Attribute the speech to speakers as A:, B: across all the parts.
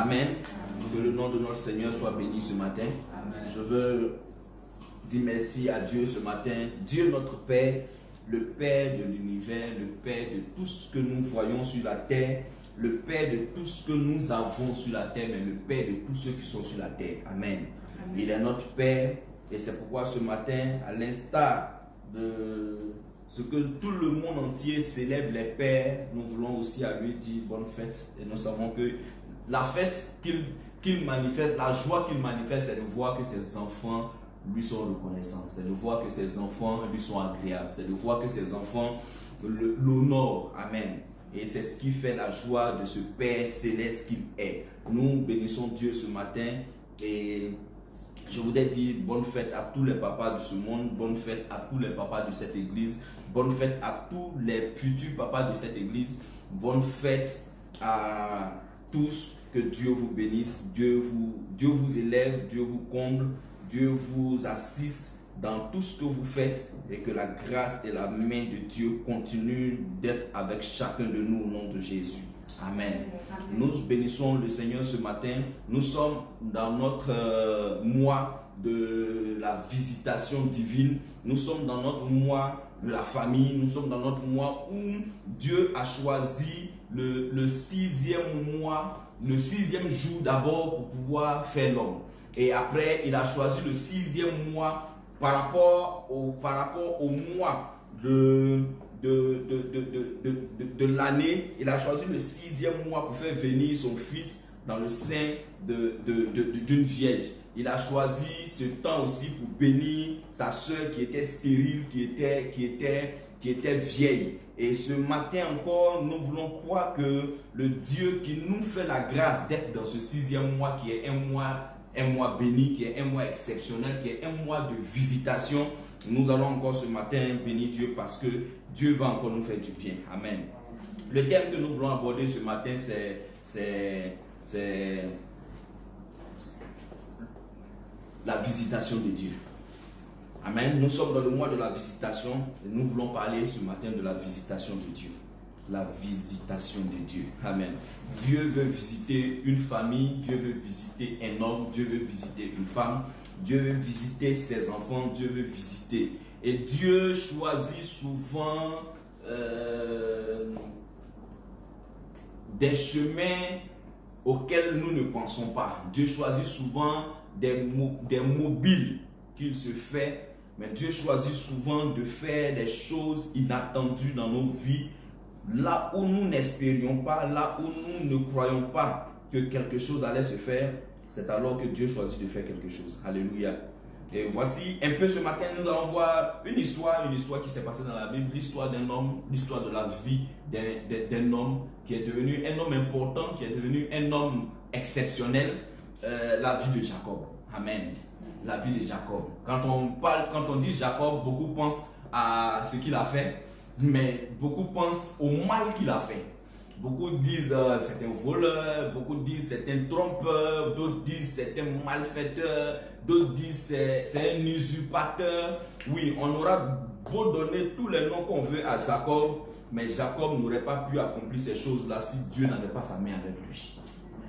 A: Amen. Que le nom de notre Seigneur soit béni ce matin. Amen. Je veux dire merci à Dieu ce matin. Dieu notre Père, le Père de l'univers, le Père de tout ce que nous voyons sur la terre, le Père de tout ce que nous avons sur la terre, mais le Père de tous ceux qui sont sur la terre. Amen. Amen. Il est notre Père et c'est pourquoi ce matin, à l'instar de ce que tout le monde entier célèbre les pères, nous voulons aussi à lui dire bonne fête. Et nous savons que la fête qu'il manifeste, la joie qu'il manifeste, c'est de voir que ses enfants lui sont reconnaissants. C'est de voir que ses enfants lui sont agréables. C'est de voir que ses enfants l'honorent. Amen. Et c'est ce qui fait la joie de ce Père céleste qu'il est. Nous bénissons Dieu ce matin et je voudrais dire bonne fête à tous les papas de ce monde, bonne fête à tous les papas de cette église, bonne fête à tous les futurs papas de cette église, bonne fête à tous, que Dieu vous bénisse, Dieu vous élève, Dieu vous comble, Dieu vous assiste dans tout ce que vous faites et que la grâce et la main de Dieu continuent d'être avec chacun de nous au nom de Jésus. Amen. Amen. Nous bénissons le Seigneur ce matin. Nous sommes dans notre mois de la visitation divine. Nous sommes dans notre mois de la famille. Nous sommes dans notre mois où Dieu a choisi le sixième mois, le sixième jour d'abord pour pouvoir faire l'homme. Et après, il a choisi le sixième mois par rapport au mois de l'année. Il a choisi le sixième mois pour faire venir son fils dans le sein d'une vierge. Il a choisi ce temps aussi pour bénir sa soeur qui était stérile, qui était vieille. Et ce matin encore, nous voulons croire que le Dieu qui nous fait la grâce d'être dans ce sixième mois, qui est un mois béni, qui est un mois exceptionnel, qui est un mois de visitation, nous allons encore ce matin bénir Dieu parce que Dieu va encore nous faire du bien. Amen. Le thème que nous voulons aborder ce matin, c'est la visitation de Dieu. Amen. Nous sommes dans le mois de la visitation et nous voulons parler ce matin de la visitation de Dieu. La visitation de Dieu. Amen. Dieu veut visiter une famille, Dieu veut visiter un homme, Dieu veut visiter une femme, Dieu veut visiter ses enfants, Dieu veut visiter. Et Dieu choisit souvent des chemins auxquels nous ne pensons pas. Dieu choisit souvent des mobiles qu'il se fait, mais Dieu choisit souvent de faire des choses inattendues dans nos vies, là où nous n'espérions pas, là où nous ne croyons pas que quelque chose allait se faire. C'est alors que Dieu choisit de faire quelque chose. Alléluia. Et voici un peu ce matin, nous allons voir une histoire qui s'est passée dans la Bible, l'histoire d'un homme, l'histoire de la vie d'un homme qui est devenu un homme important, qui est devenu un homme exceptionnel, la vie de Jacob. Amen. La vie de Jacob. Quand on dit Jacob, beaucoup pensent à ce qu'il a fait, mais beaucoup pensent au mal qu'il a fait. Beaucoup disent c'est un voleur, beaucoup disent c'est un trompeur, d'autres disent c'est un malfaiteur, d'autres disent c'est un usurpateur. Oui, on aura beau donner tous les noms qu'on veut à Jacob, mais Jacob n'aurait pas pu accomplir ces choses-là si Dieu n'avait pas sa main avec lui.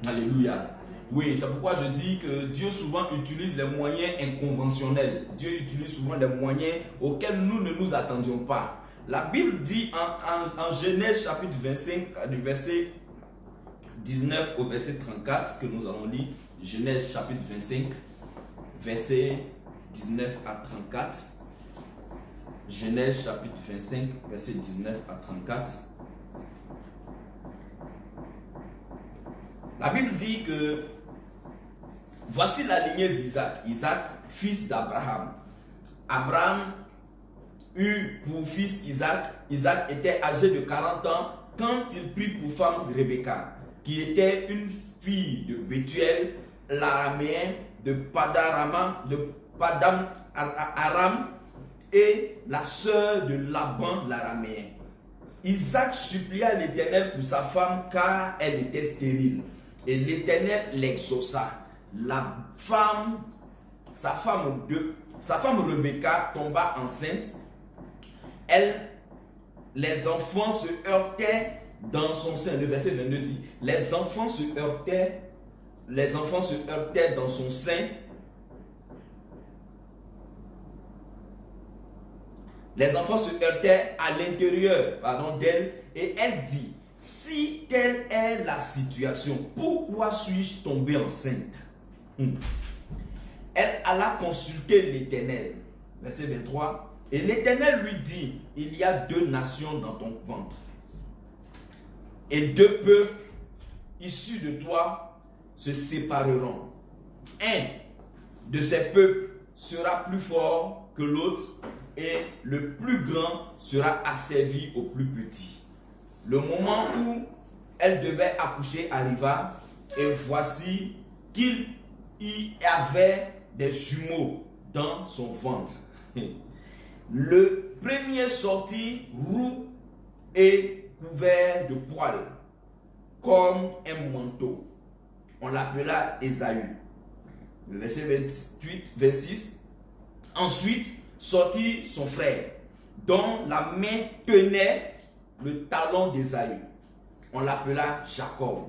A: Alléluia. Oui, c'est pourquoi je dis que Dieu souvent utilise les moyens inconventionnels. Dieu utilise souvent des moyens auxquels nous ne nous attendions pas. La Bible dit en Genèse chapitre 25, du verset 19 au verset 34, que nous allons lire, Genèse chapitre 25, verset 19 à 34. Genèse chapitre 25, verset 19 à 34. La Bible dit que voici la lignée d'Isaac. Isaac, fils d'Abraham. Abraham eut pour fils Isaac. Isaac était âgé de 40 ans quand il prit pour femme Rebecca, qui était une fille de Bethuel, l'araméen, de Padan Aram, et la sœur de Laban, l'araméen. Isaac supplia l'Éternel pour sa femme car elle était stérile. Et l'Éternel l'exauça. Sa femme Rebecca tomba enceinte. Les enfants se heurtaient dans son sein. Le verset 22 dit, les enfants se heurtaient les enfants se heurtaient dans son sein. Les enfants se heurtaient à l'intérieur d'elle et elle dit, si telle est la situation, pourquoi suis-je tombée enceinte? Elle alla consulter l'Éternel. Verset 23. Et l'Éternel lui dit, il y a 2 nations dans ton ventre. Et 2 peuples issus de toi se sépareront. Un de ces peuples sera plus fort que l'autre et le plus grand sera asservi au plus petit. Le moment où elle devait accoucher arriva et voici qu'il y avait des jumeaux dans son ventre. Le premier sortit roux et couvert de poils comme un manteau. On l'appela Ésaü. Le verset 28, 26. Ensuite sortit son frère, dont la main tenait le talon d'Ésaü. On l'appela Jacob.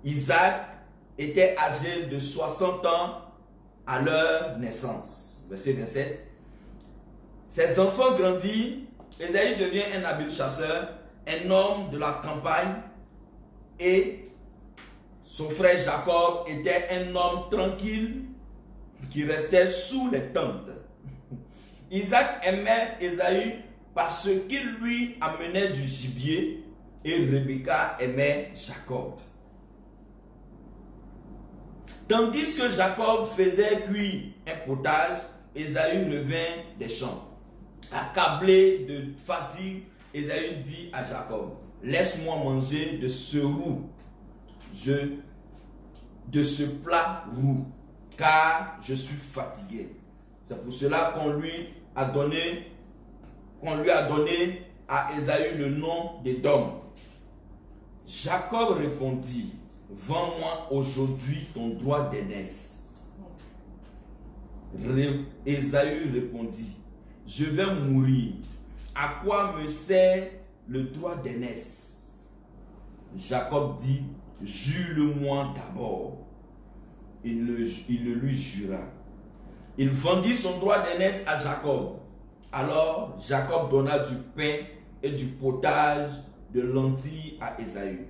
A: Isaac était âgé de 60 ans à leur naissance. Verset 27. Ses enfants grandissent. Ésaü devient un habile chasseur, un homme de la campagne, et son frère Jacob était un homme tranquille qui restait sous les tentes. Isaac aimait Ésaü parce qu'il lui amenait du gibier et Rebecca aimait Jacob. Tandis que Jacob faisait cuire un potage, Ésaü revint des champs. Accablé de fatigue, Ésaü dit à Jacob, laisse-moi manger de ce roux, de ce plat roux, car je suis fatigué. C'est pour cela qu'on lui a donné à Ésaü le nom d'Édom. Jacob répondit, vends-moi aujourd'hui ton droit d'aînesse. Ésaü répondit, je vais mourir. À quoi me sert le droit d'aînesse? Jacob dit, jure-le-moi d'abord. Il le lui jura. Il vendit son droit d'aînesse à Jacob. Alors Jacob donna du pain et du potage de lentilles à Ésaü.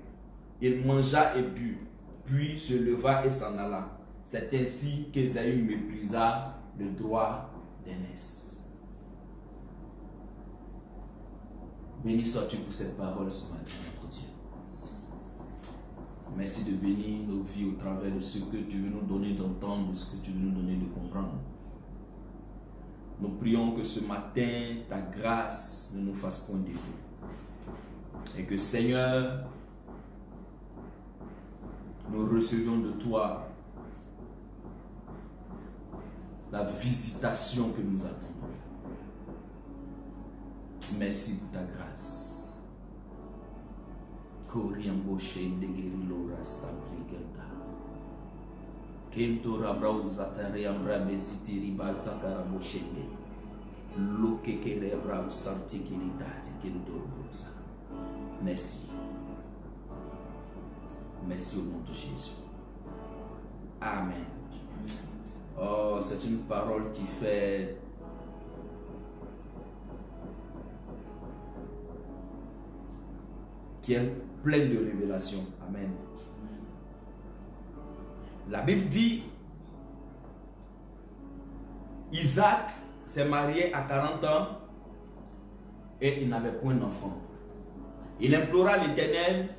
A: Il mangea et but, puis se leva et s'en alla. C'est ainsi qu'Ésaü méprisa le droit d'aînesse. Béni sois-tu pour cette parole ce matin, notre Dieu. Merci de bénir nos vies au travers de ce que tu veux nous donner d'entendre, de ce que tu veux nous donner de comprendre. Nous prions que ce matin, ta grâce ne nous fasse point défaut. Et que Seigneur, nous recevions de toi la visitation que nous attendons. Merci pour ta grâce. Koriambo Shendegeri Lora Stabrigenda. Kento Rabrao Zatare Ambra Beziti Riba Zakara Boshende. Lokekere Bravo Santi Kiridadi Kiridorosa. Merci. Merci au nom de Jésus. Amen. Oh, c'est une parole qui fait qui est pleine de révélations. Amen. La Bible dit Isaac s'est marié à 40 ans et il n'avait point d'enfant. Il implora l'Éternel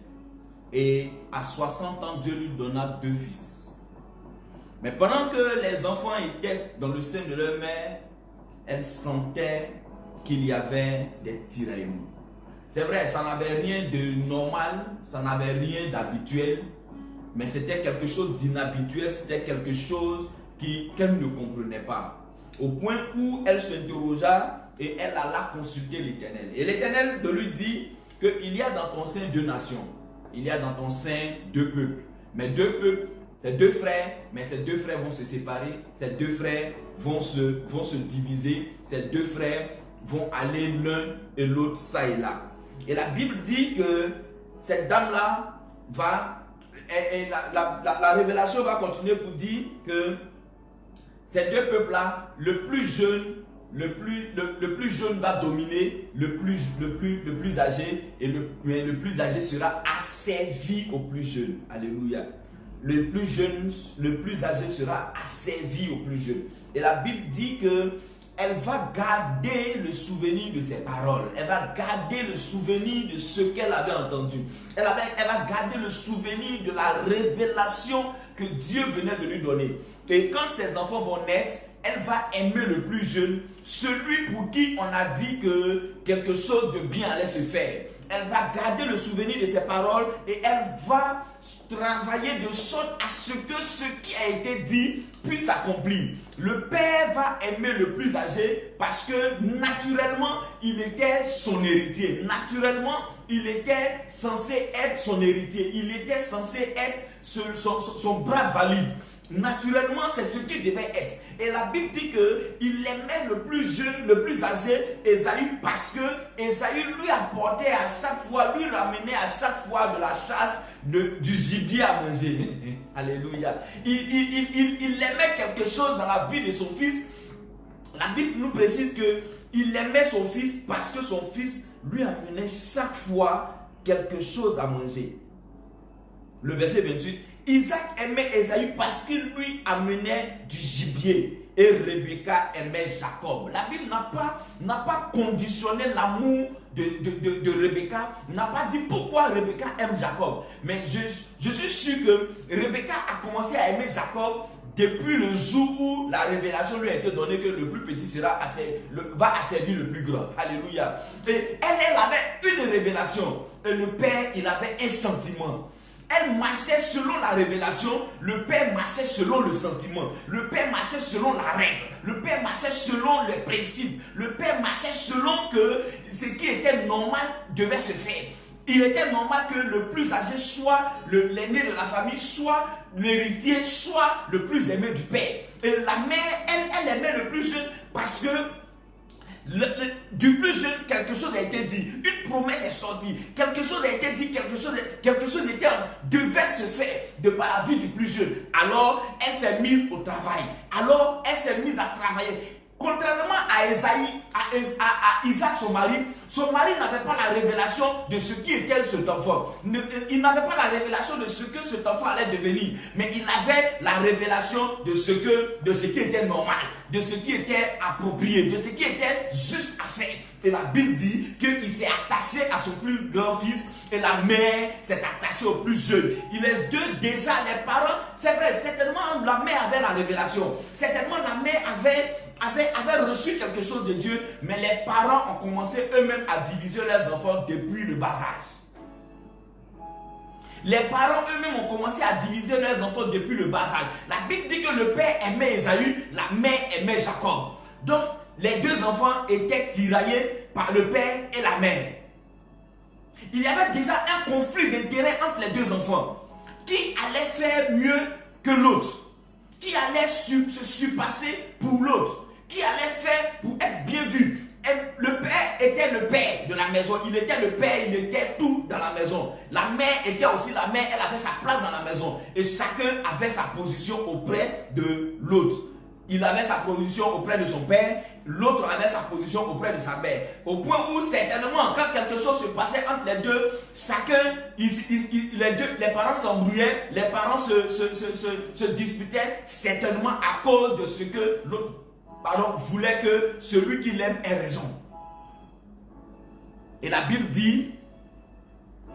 A: et à 60 ans, Dieu lui donna 2 fils. Mais pendant que les enfants étaient dans le sein de leur mère, elle sentait qu'il y avait des tiraillements. C'est vrai, ça n'avait rien de normal, ça n'avait rien d'habituel, mais c'était quelque chose d'inhabituel, c'était quelque chose qu'elle ne comprenait pas. Au point où elle s'interrogea et elle alla consulter l'Éternel. Et l'Éternel de lui dit qu'il y a dans ton sein 2 nations. Il y a dans ton sein 2 peuples. Mais 2 peuples, c'est 2 frères, mais ces 2 frères vont se séparer, ces 2 frères vont se diviser, ces 2 frères vont aller l'un et l'autre ça et là. Et la Bible dit que cette dame-là et la révélation va continuer pour dire que ces deux peuples-là, le plus jeune va dominer le plus âgé, et le plus âgé sera asservi au plus jeune. Alléluia. Le plus âgé sera asservi au plus jeune. Et la Bible dit que elle va garder le souvenir de ses paroles. Elle va garder le souvenir de ce qu'elle avait entendu. Elle va garder le souvenir de la révélation que Dieu venait de lui donner. Et quand ses enfants vont naître, elle va aimer le plus jeune, celui pour qui on a dit que quelque chose de bien allait se faire. Elle va garder le souvenir de ses paroles et elle va travailler de sorte à ce que ce qui a été dit puisse s'accomplir. Le père va aimer le plus âgé parce que naturellement, il était son héritier. Naturellement, il était censé être son héritier. Il était censé être son bras valide. Naturellement, c'est ce qu'il devait être. Et la Bible dit qu'il aimait le plus jeune, le plus âgé, Ésaü, parce que Ésaü lui apportait à chaque fois, lui ramenait à chaque fois de la chasse, du gibier à manger. Alléluia. Il aimait quelque chose dans la vie de son fils. La Bible nous précise qu'il aimait son fils parce que son fils lui amenait chaque fois quelque chose à manger. Le verset 28. Isaac aimait Ésaü parce qu'il lui amenait du gibier. Et Rebecca aimait Jacob. La Bible n'a pas conditionné l'amour de Rebecca, n'a pas dit pourquoi Rebecca aime Jacob. Mais je suis sûr que Rebecca a commencé à aimer Jacob depuis le jour où la révélation lui a été donnée que le plus petit va asservir le plus grand. Alléluia. Et elle avait une révélation. Et le père, il avait un sentiment. Elle marchait selon la révélation, le père marchait selon le sentiment, le père marchait selon la règle, le père marchait selon les principes, le père marchait selon que ce qui était normal devait se faire. Il était normal que le plus âgé soit l'aîné de la famille, soit l'héritier, soit le plus aimé du père. Et la mère, elle aimait le plus jeune parce que du plus jeune, quelque chose a été dit, une promesse est sortie, quelque chose a été dit, quelque chose devait se faire de par la vie du plus jeune. Alors, elle s'est mise au travail. Alors, elle s'est mise à travailler. Contrairement à Esaïe, à Isaac, son mari n'avait pas la révélation de ce qui était cet enfant. Il n'avait pas la révélation de ce que cet enfant allait devenir. Mais il avait la révélation de ce qui était normal, de ce qui était approprié, de ce qui était juste à faire. Et la Bible dit qu'il s'est attaché à son plus grand fils et la mère s'est attachée au plus jeune. Il est deux déjà, les parents, c'est vrai, certainement la mère avait la révélation. Certainement la mère avait reçu quelque chose de Dieu, mais les parents ont commencé eux-mêmes à diviser leurs enfants depuis le bas âge. Les parents eux-mêmes ont commencé à diviser leurs enfants depuis le bas âge. La Bible dit que le père aimait Ésaü, la mère aimait Jacob. Donc, les deux enfants étaient tiraillés par le père et la mère. Il y avait déjà un conflit d'intérêt entre les deux enfants. Qui allait faire mieux que l'autre? Qui allait se surpasser pour l'autre? Qui allait faire pour être bien vu? Et le père était le père de la maison. Il était le père, il était tout dans la maison. La mère était aussi la mère, elle avait sa place dans la maison. Et chacun avait sa position auprès de l'autre. Il avait sa position auprès de son père, l'autre avait sa position auprès de sa mère. Au point où certainement, quand quelque chose se passait entre les deux, chacun, les parents s'embrouillaient, les parents se disputaient, certainement à cause de ce que l'autre voulait que celui qui l'aime ait raison. Et la Bible dit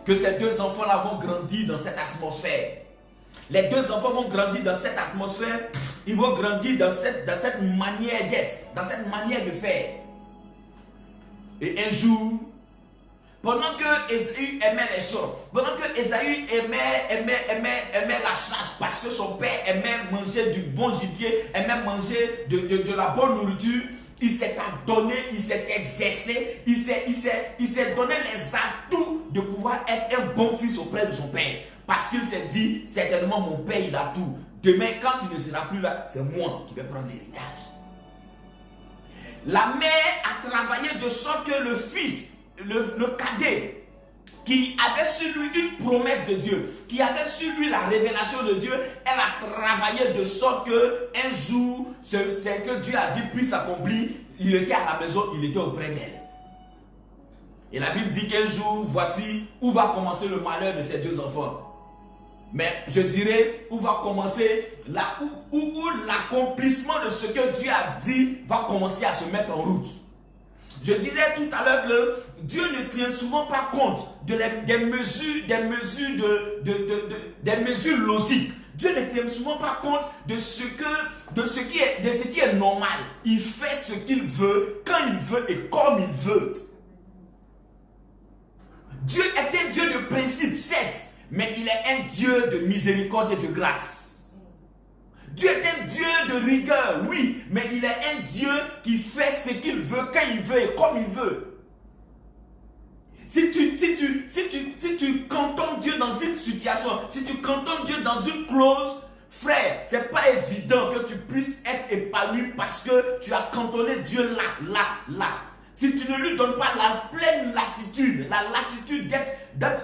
A: que ces deux enfants-là vont grandir dans cette atmosphère. Les deux enfants vont grandir dans cette atmosphère. Ils vont grandir dans cette manière d'être, dans cette manière de faire. Et un jour, pendant que Ésaü aimait les champs, pendant que Ésaü aimait la chasse, parce que son père aimait manger du bon gibier, aimait manger de la bonne nourriture, il s'est adonné, il s'est exercé, il s'est donné les atouts de pouvoir être un bon fils auprès de son père. Parce qu'il s'est dit, certainement mon père il a tout. Demain, quand il ne sera plus là, c'est moi qui vais prendre l'héritage. La mère a travaillé de sorte que le fils, le cadet, qui avait sur lui une promesse de Dieu, qui avait sur lui la révélation de Dieu, elle a travaillé de sorte que un jour, ce que Dieu a dit puisse s'accomplir. Il était à la maison, il était auprès d'elle. Et la Bible dit qu'un jour, voici où va commencer le malheur de ces deux enfants. Mais je dirais où va commencer, où l'accomplissement de ce que Dieu a dit va commencer à se mettre en route. Je disais tout à l'heure que Dieu ne tient souvent pas compte des mesures logiques. Dieu ne tient souvent pas compte de ce qui est normal. Il fait ce qu'il veut, quand il veut et comme il veut. Dieu est un Dieu de principe, certes, mais il est un Dieu de miséricorde et de grâce. Dieu est un Dieu de rigueur, oui, mais il est un Dieu qui fait ce qu'il veut, quand il veut et comme il veut. Si tu cantonnes Dieu dans une situation, si tu cantonnes Dieu dans une clause, frère, c'est pas évident que tu puisses être épanoui parce que tu as cantonné Dieu là. Si tu ne lui donnes pas la pleine latitude, la latitude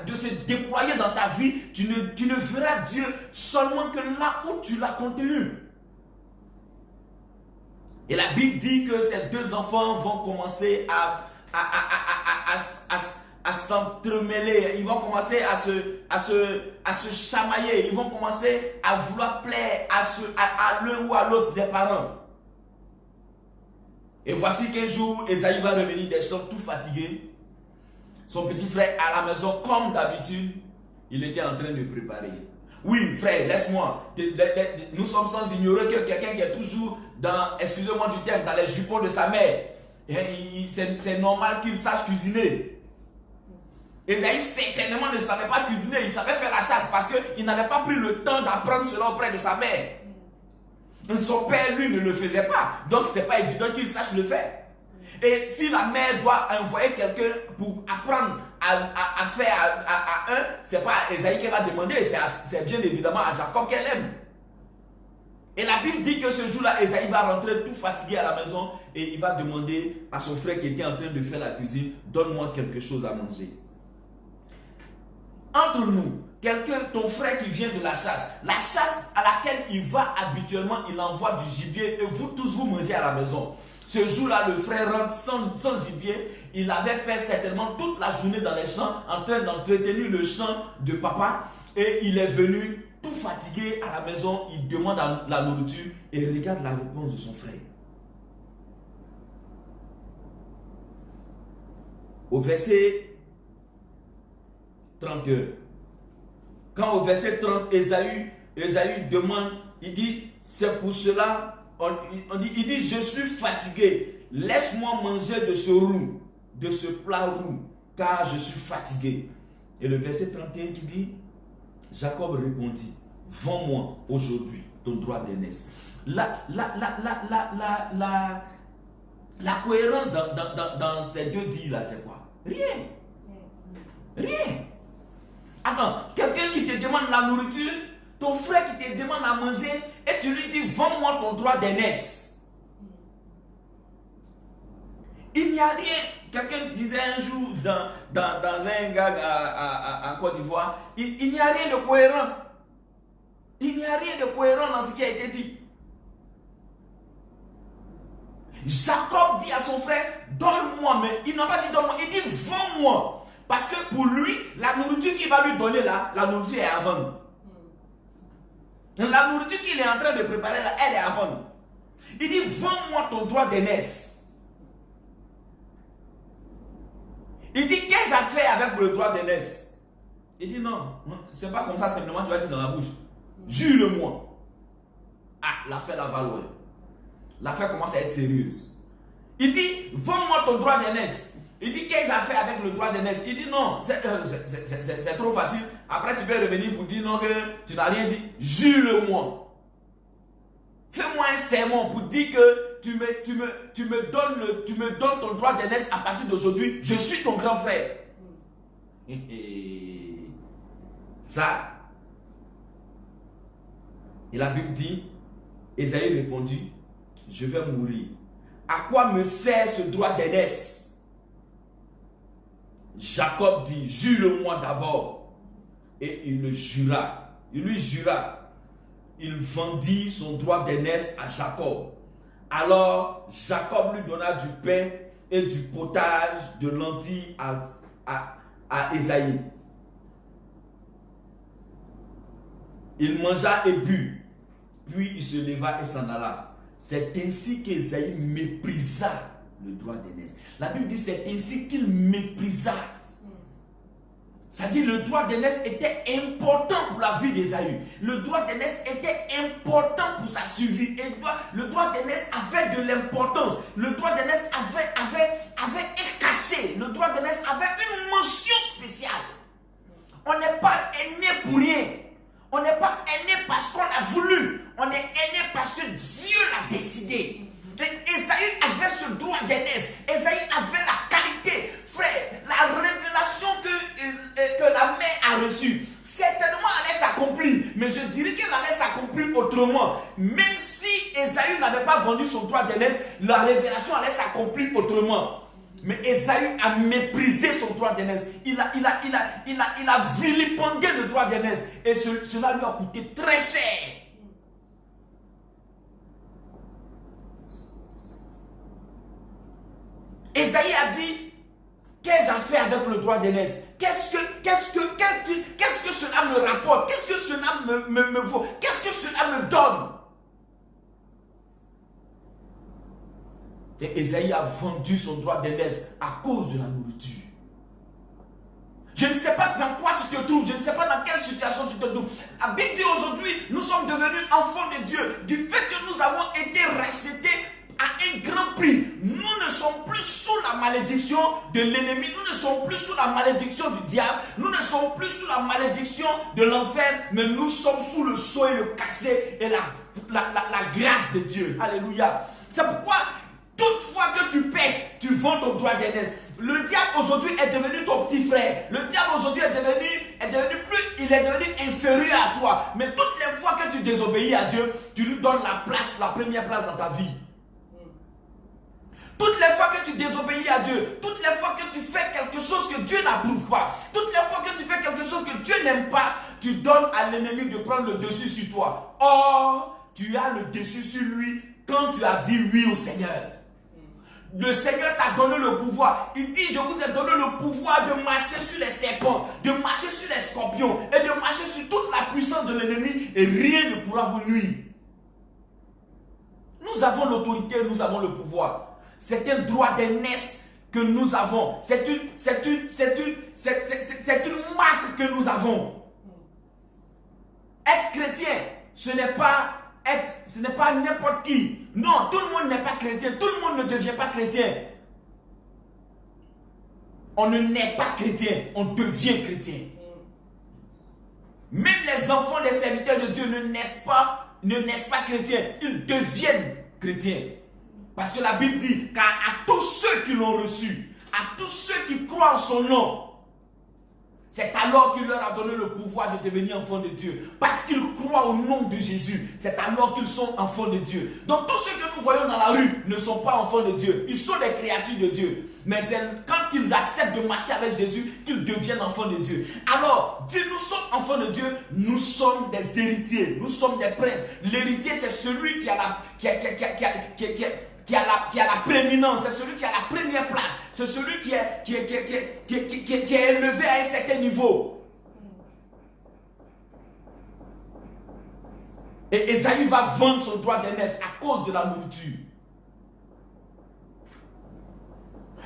A: de se déployer dans ta vie, tu ne verras Dieu seulement que là où tu l'as contenu. Et la Bible dit que ces deux enfants vont commencer à s'entremêler, ils vont commencer à se chamailler, ils vont commencer à vouloir plaire à l'un ou à l'autre des parents. Et voici qu'un jour, Esaïe va revenir des champs tout fatigué. Son petit frère à la maison, comme d'habitude, il était en train de préparer. Oui, frère, laisse-moi. Nous sommes sans ignorer que quelqu'un qui est toujours dans, excusez-moi du terme, dans les jupons de sa mère, c'est normal qu'il sache cuisiner. Esaïe certainement ne savait pas cuisiner, il savait faire la chasse parce qu'il n'avait pas pris le temps d'apprendre cela auprès de sa mère. Son père, lui, ne le faisait pas. Donc, ce n'est pas évident qu'il sache le faire. Et si la mère doit envoyer quelqu'un pour apprendre à faire à un, ce n'est pas Esaïe qui va demander, c'est bien évidemment à Jacob qu'elle aime. Et la Bible dit que ce jour-là, Esaïe va rentrer tout fatigué à la maison et il va demander à son frère qui était en train de faire la cuisine, donne-moi quelque chose à manger. Entre nous, ton frère qui vient de la chasse à laquelle il va habituellement, il envoie du gibier et vous tous vous mangez à la maison. Ce jour-là, le frère rentre sans gibier. Il avait fait certainement toute la journée dans les champs en train d'entretenir le champ de papa et il est venu tout fatigué à la maison. Il demande la nourriture et regarde la réponse de son frère. Au verset 31. Quand au verset 30, Esaü demande, il dit, c'est pour cela, il dit, je suis fatigué, laisse-moi manger de ce roux, de ce plat roux, car je suis fatigué. Et le verset 31 qui dit, Jacob répondit, vends-moi aujourd'hui ton droit d'aînesse. La cohérence dans ces deux dits-là, c'est quoi? Rien. Attends, quelqu'un qui te demande la nourriture, ton frère qui te demande à manger, et tu lui dis, vends-moi ton droit d'aînesse. Il n'y a rien. Quelqu'un disait un jour dans un gag en Côte d'Ivoire, il n'y a rien de cohérent. Il n'y a rien de cohérent dans ce qui a été dit. Jacob dit à son frère, donne-moi, mais il n'a pas dit donne-moi, il dit vends-moi. Parce que pour lui, la nourriture qu'il va lui donner là, la nourriture est à vendre. La nourriture qu'il est en train de préparer là, elle est à vendre. Il dit, vends-moi ton droit d'aînesse. Il dit, qu'ai-je à faire avec le droit d'aînesse? Il dit, non, c'est pas comme ça simplement, tu vas dire dans la bouche. Jure-le-moi. Ah, l'affaire là va loin. L'affaire commence à être sérieuse. Il dit, vends-moi ton droit d'aînesse. Il dit, qu'est-ce que j'ai fait avec le droit d'aînesse? Il dit, non, c'est trop facile. Après, tu peux revenir pour dire non, que tu n'as rien dit. Jure-le-moi. Fais-moi un sermon pour dire que tu me donnes ton droit d'aînesse à partir d'aujourd'hui. Je suis ton grand frère. Ça. Et la Bible dit, Esaïe répondit, je vais mourir. À quoi me sert ce droit d'aînesse? Jacob dit, jure-moi d'abord. Et il le jura. Il lui jura. Il vendit son droit d'aînesse à Jacob. Alors Jacob lui donna du pain et du potage de lentilles à Ésaïe. Il mangea et but, puis il se leva et s'en alla. C'est ainsi qu'Ésaïe méprisa le droit d'aînesse. La Bible dit c'est ainsi qu'il méprisa. C'est-à-dire le droit d'aînesse était important pour la vie d'Ésaü. Le droit d'aînesse était important pour sa survie. Et le droit d'aînesse avait de l'importance. Le droit d'aînesse avait un cachet. Le droit d'aînesse avait une mention spéciale. On n'est pas aîné pour rien. On n'est pas aîné parce qu'on l'a voulu. On est aîné parce que Dieu l'a décidé. Et Ésaü avait ce droit d'aînesse. Ésaü avait la qualité. Frère, la révélation que la mère a reçue, certainement allait s'accomplir. Mais je dirais qu'elle allait s'accomplir autrement. Même si Ésaü n'avait pas vendu son droit d'aînesse, la révélation allait s'accomplir autrement. Mais Ésaü a méprisé son droit d'aînesse. Il a vilipendé le droit d'aînesse. Et cela lui a coûté très cher. Ésaïe a dit, qu'ai-je à faire avec le droit d'aînesse? Qu'est-ce que cela me rapporte? Qu'est-ce que cela me vaut? Qu'est-ce que cela me donne? Et Ésaïe a vendu son droit d'aînesse à cause de la nourriture. Je ne sais pas dans quoi tu te trouves, je ne sais pas dans quelle situation tu te trouves. La Bible dit aujourd'hui, nous sommes devenus enfants de Dieu. Du fait que nous avons été rachetés à un grand prix. Nous ne sommes plus sous la malédiction de l'ennemi. Nous ne sommes plus sous la malédiction du diable. Nous ne sommes plus sous la malédiction de l'enfer. Mais nous sommes sous le sceau et le cachet et la grâce de Dieu. Alléluia. C'est pourquoi toutefois que tu pêches, tu vends ton droit d'aînesse. Le diable aujourd'hui est devenu ton petit frère. Le diable aujourd'hui est devenu inférieur à toi. Mais toutes les fois que tu désobéis à Dieu, tu lui donnes la première place dans ta vie. Toutes les fois que tu désobéis à Dieu, toutes les fois que tu fais quelque chose que Dieu n'approuve pas, toutes les fois que tu fais quelque chose que Dieu n'aime pas, tu donnes à l'ennemi de prendre le dessus sur toi. Or, tu as le dessus sur lui quand tu as dit oui au Seigneur. Le Seigneur t'a donné le pouvoir. Il dit, je vous ai donné le pouvoir de marcher sur les serpents, de marcher sur les scorpions et de marcher sur toute la puissance de l'ennemi et rien ne pourra vous nuire. Nous avons l'autorité, nous avons le pouvoir. C'est un droit d'aînesse que nous avons. C'est une marque que nous avons. Être chrétien, ce n'est pas n'importe qui. Non, tout le monde n'est pas chrétien. Tout le monde ne devient pas chrétien. On ne naît pas chrétien, on devient chrétien. Même les enfants des serviteurs de Dieu ne naissent pas chrétiens. Ils deviennent chrétiens. Parce que la Bible dit qu'à tous ceux qui l'ont reçu, à tous ceux qui croient en son nom, c'est alors qu'il leur a donné le pouvoir de devenir enfants de Dieu. Parce qu'ils croient au nom de Jésus, c'est alors qu'ils sont enfants de Dieu. Donc tous ceux que nous voyons dans la rue ne sont pas enfants de Dieu. Ils sont des créatures de Dieu. Mais c'est quand ils acceptent de marcher avec Jésus qu'ils deviennent enfants de Dieu. Alors, dit nous sommes enfants de Dieu, nous sommes des héritiers, nous sommes des princes. L'héritier, c'est celui qui a la prééminence, c'est celui qui a la première place, c'est celui qui est élevé à un certain niveau. Et Ésaü va vendre son droit d'aînesse à cause de la nourriture.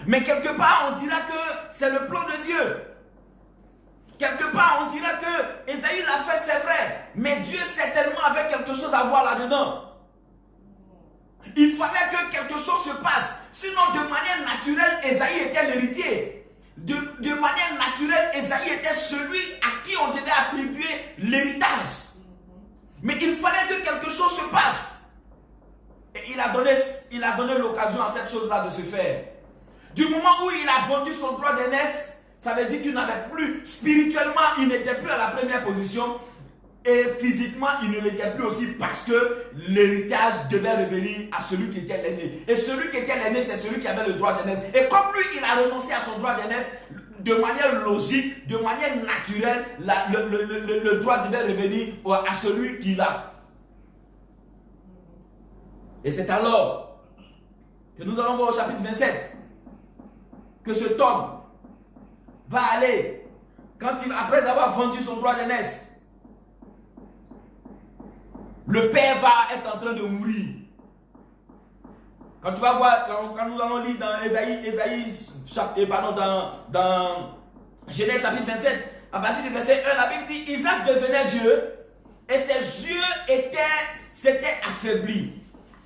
A: Mais quelque part, on dira que c'est le plan de Dieu. Quelque part, on dira que Ésaü l'a fait, c'est vrai. Mais Dieu certainement avait quelque chose à voir là-dedans. Il fallait que quelque chose se passe. Sinon, de manière naturelle, Ésaïe était l'héritier. De manière naturelle, Ésaïe était celui à qui on devait attribuer l'héritage. Mais il fallait que quelque chose se passe. Et il a donné l'occasion à cette chose-là de se faire. Du moment où il a vendu son droit d'aînesse, ça veut dire qu'il n'avait plus, spirituellement, il n'était plus à la première position. Et physiquement, il ne l'était plus aussi parce que l'héritage devait revenir à celui qui était l'aîné. Et celui qui était l'aîné, c'est celui qui avait le droit d'aînesse. Et comme lui, il a renoncé à son droit d'aînesse, de manière logique, de manière naturelle, le droit devait revenir à celui qui l'a. Et c'est alors que nous allons voir au chapitre 27 que cet homme va aller, après avoir vendu son droit d'aînesse, le père va être en train de mourir. Quand tu vas voir, quand nous allons lire dans dans Genèse chapitre 27, à partir du verset 1, la Bible dit, Isaac devenait vieux et ses yeux s'étaient affaiblis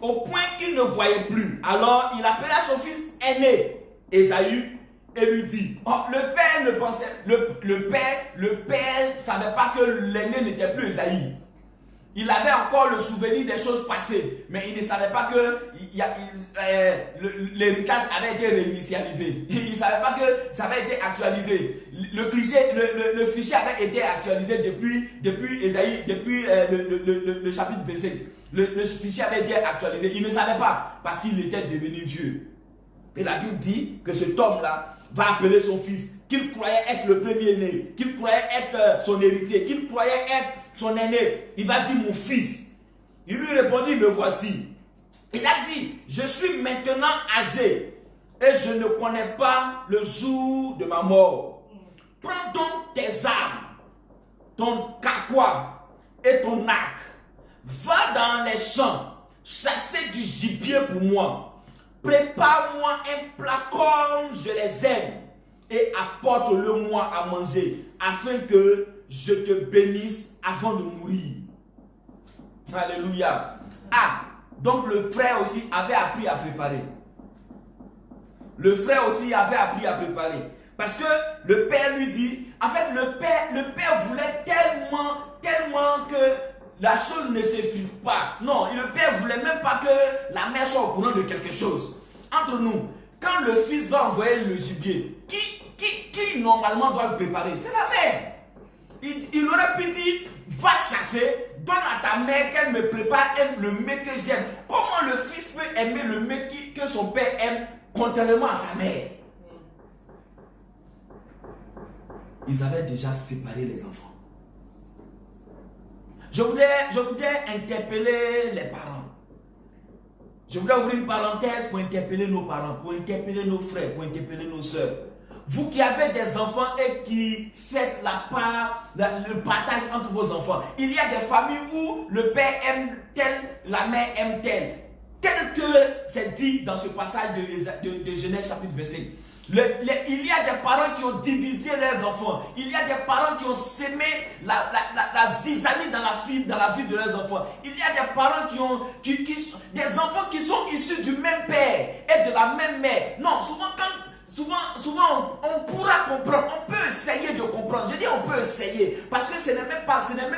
A: au point qu'il ne voyait plus. Alors il appela son fils aîné, Ésaü, et lui dit, le père ne pensait, le père ne savait pas que l'aîné n'était plus Ésaü. Il avait encore le souvenir des choses passées, mais il ne savait pas que l'héritage avait été réinitialisé. Il ne savait pas que ça avait été actualisé. Le fichier avait été actualisé depuis Ésaïe, depuis le chapitre 25. Le fichier avait été actualisé. Il ne savait pas parce qu'il était devenu vieux. Et la Bible dit que cet homme-là va appeler son fils, qu'il croyait être le premier-né, qu'il croyait être son héritier, qu'il croyait être son aîné. Il va dire mon fils. Il lui répondit, me voici. Il a dit, je suis maintenant âgé et je ne connais pas le jour de ma mort. Prends donc tes armes, ton carquois et ton arc. Va dans les champs, chasser du gibier pour moi. Prépare-moi un plat comme je les aime et apporte-le-moi à manger afin que je te bénisse avant de mourir. Alléluia. Donc le frère aussi avait appris à préparer. Le frère aussi avait appris à préparer. Parce que le père lui dit, en fait le père voulait tellement que la chose ne s'effrite pas. Non, le père ne voulait même pas que la mère soit au courant de quelque chose. Entre nous, quand le fils va envoyer le gibier, qui normalement doit le préparer? C'est la mère. Il aurait pu dire, va chasser, donne à ta mère qu'elle me prépare le mets que j'aime. Comment le fils peut aimer le mets que son père aime contrairement à sa mère? Ils avaient déjà séparé les enfants. Je voudrais interpeller les parents. Je voudrais ouvrir une parenthèse pour interpeller nos parents, pour interpeller nos frères, pour interpeller nos soeurs. Vous qui avez des enfants et qui faites le partage entre vos enfants. Il y a des familles où le père aime tel, la mère aime tel. Tel que c'est dit dans ce passage de Genèse chapitre 25. Il y a des parents qui ont divisé leurs enfants. Il y a des parents qui ont sémé la zizanie dans la vie de leurs enfants. Il y a des parents des enfants qui sont issus du même père et de la même mère. Non, souvent on pourra comprendre, on peut essayer de comprendre. Je dis on peut essayer parce que ce n'est même